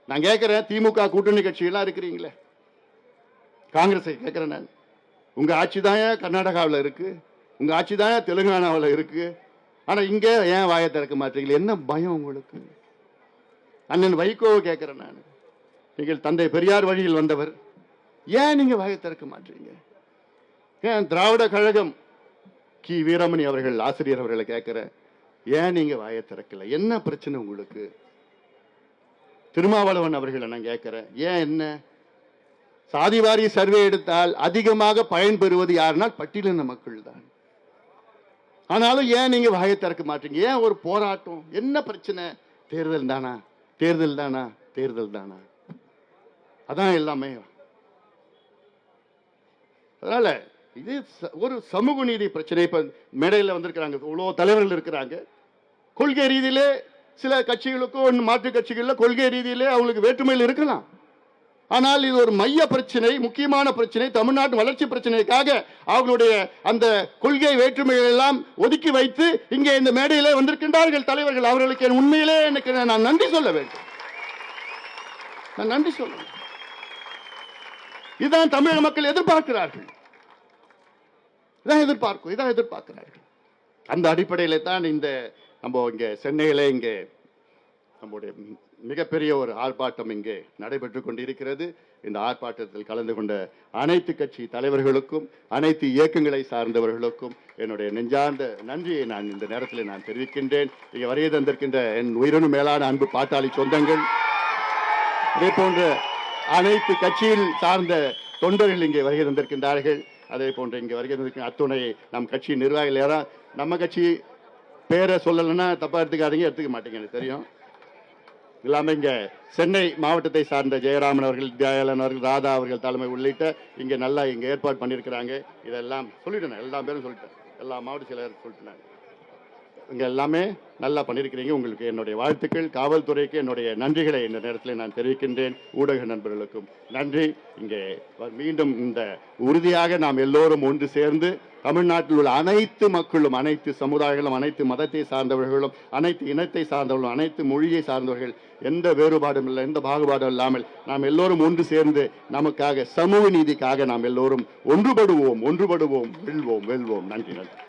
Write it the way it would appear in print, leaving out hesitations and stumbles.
நான் கேட்கிறேன், திமுக கூட்டணி கட்சியெல்லாம் இருக்கிறீங்களே, காங்கிரஸை கேட்கிறேன் நான். உங்க ஆட்சி தான் கர்நாடகாவில் இருக்கு, உங்க ஆட்சி தான் தெலுங்கானாவில் இருக்கு. ஆனா இங்க ஏன் வாயை திறக்க மாட்டீங்களா? என்ன பயம் உங்களுக்கு? அண்ணன் வைகோவை கேட்கிறேன் நான். நீங்கள் தந்தை பெரியார் வழியில் வந்தவர், ஏன் நீங்க வாயை திறக்க மாட்டீங்க? ஏன் திராவிட கழகம் கி வீரமணி அவர்கள் ஆசிரியர் அவர்களை கேட்கிறேன், ஏன் நீங்க வாயை திறக்கல? என்ன பிரச்சனை உங்களுக்கு? திருமாவளவன் அவர்களை நான் கேட்கிறேன், ஏன் என்ன? சாதிவாரி சர்வே எடுத்தால் அதிகமாக பயன்பெறுவது யாருனால் பட்டியலின மக்கள் தான். ஆனாலும் ஏன் நீங்க வாயை திறக்க மாட்டீங்க? ஏன் ஒரு போராட்டம்? என்ன பிரச்சனை? தேர்தல் தானா? தேர்தல் தானா? தேர்தல் தானா? அதான் எல்லாமே. அதனால இது ஒரு சமூக நீதி பிரச்சனை. இப்ப மேடையில் வந்திருக்கிறாங்க, இவ்வளவு தலைவர்கள் இருக்கிறாங்க. கொள்கை ரீதியிலே சில கட்சிகளுக்கும் மாற்று கட்சிகளில் கொள்கை ரீதியிலே அவங்களுக்கு வேற்றுமையில் இருக்கலாம். ஆனால் இது ஒரு மைய பிரச்சனை, முக்கியமான பிரச்சனை, தமிழ்நாட்டு வளர்ச்சி பிரச்சனைக்காக அவர்களுடைய அந்த கொள்கை வேற்றுமைகள் எல்லாம் ஒதுக்கி வைத்து இங்கே இந்த மேடையிலே வந்திருக்கின்றார்கள் தலைவர்கள். அவர்களுக்கு உண்மையிலே எனக்கு நான் நன்றி சொல்ல வேண்டும். நான் நன்றி சொல்ல வேண்டும். இதுதான் தமிழக மக்கள் எதிர்பார்க்கிறார்கள். இதான் எதிர்பார்க்கிறார்கள். அந்த அடிப்படையில் தான் இந்த நம்ம இங்கே சென்னையில் இங்கே நம்முடைய மிகப்பெரிய ஒரு ஆர்ப்பாட்டம் இங்கே நடைபெற்றுக் கொண்டிருக்கிறது. இந்த ஆர்ப்பாட்டத்தில் கலந்து கொண்ட அனைத்து கட்சி தலைவர்களுக்கும் அனைத்து இயக்கங்களை சார்ந்தவர்களுக்கும் என்னுடைய நெஞ்சார்ந்த நன்றியை நான் இந்த நேரத்தில் நான் தெரிவிக்கின்றேன். இங்கே வருகை தந்திருக்கின்ற என் உயிரினும் மேலான அன்பு பாட்டாளி சொந்தங்கள், இதே போன்ற அனைத்து கட்சியில் சார்ந்த தொண்டர்கள் இங்கே வருகை தந்திருக்கின்றார்கள். அதே போன்ற இங்கே வருகை தந்திருக்கிற அத்துணை நம் கட்சி நிர்வாகிகள். யாரும் நம்ம கட்சி பேரை சொல்லலைன்னா தப்பா எடுத்துக்காதீங்க, எடுத்துக்க மாட்டீங்க, எனக்கு தெரியும். இல்லாமல் இங்கே சென்னை மாவட்டத்தை சார்ந்த ஜெயராமன் அவர்கள், தயாளன் அவர்கள், ராதா அவர்கள் தலைமை உள்ளிட்ட இங்கே நல்லா இங்கே ஏற்பாடு பண்ணியிருக்கிறாங்க. இதெல்லாம் சொல்லிட்டேன், எல்லா பேரும் சொல்லிட்டேன், எல்லா மாவட்ட செயலரும் சொல்லிட்டேன். இங்கே எல்லாமே நல்லா பண்ணியிருக்கிறீங்க. உங்களுக்கு என்னுடைய வாழ்த்துக்கள். காவல்துறைக்கு என்னுடைய நன்றிகளை இந்த நேரத்தில் நான் தெரிவிக்கின்றேன். ஊடக நண்பர்களுக்கும் நன்றி. இங்கே மீண்டும் இந்த உறுதியாக நாம் எல்லோரும் ஒன்று சேர்ந்து தமிழ்நாட்டில் உள்ள அனைத்து மக்களும், அனைத்து சமுதாயங்களும், அனைத்து மதத்தை சார்ந்தவர்களும், அனைத்து இனத்தை சார்ந்தவர்களும், அனைத்து மொழியை சார்ந்தவர்கள், எந்த வேறுபாடும் இல்லை, எந்த பாகுபாடும் இல்லாமல் நாம் எல்லோரும் ஒன்று சேர்ந்து நமக்காக, சமூக நீதிக்காக நாம் எல்லோரும் ஒன்றுபடுவோம், வெல்வோம். நன்றி.